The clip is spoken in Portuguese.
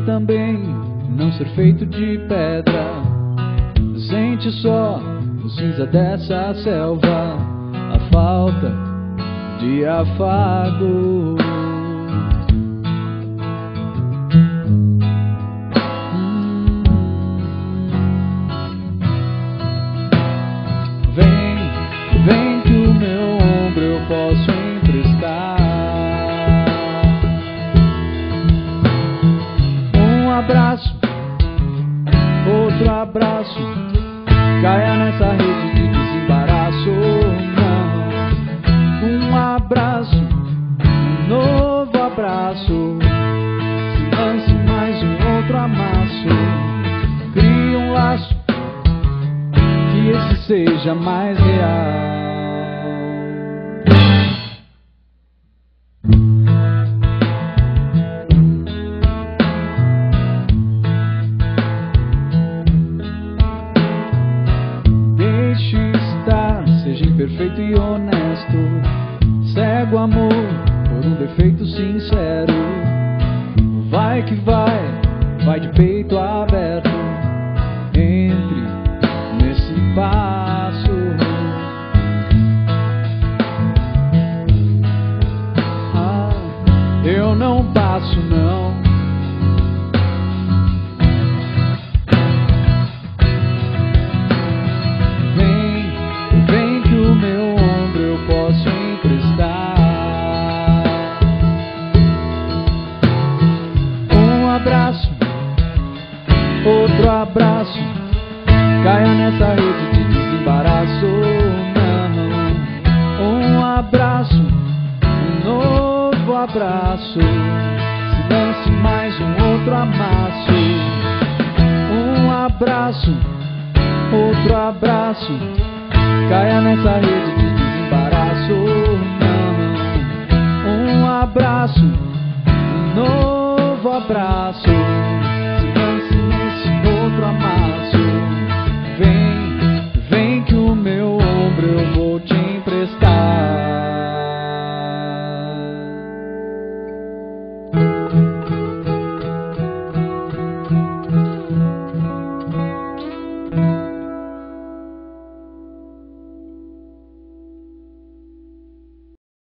também não ser feito de pedra. Sente só no cinza dessa selva a falta de afago. Vem que o meu ombro eu posso emprestar. Um abraço, outro abraço, caia nessa rede de desembaraço. Não, um abraço, um novo abraço, se lance mais um outro amasso. Crie um laço, que esse seja mais real. Deixe estar, seja imperfeito e honesto. Cega o amor por um defeito sincero. Vai que vai de peito aberto. Entre nesse passo. Eu não passo não. Vem que o meu ombro eu posso emprestar. Um abraço, outro abraço, caia nessa rede de desembaraço. Não, um abraço, um novo abraço, se lance mais um outro amasso. Um abraço, outro abraço, caia nessa rede de desembaraço. Não, um abraço,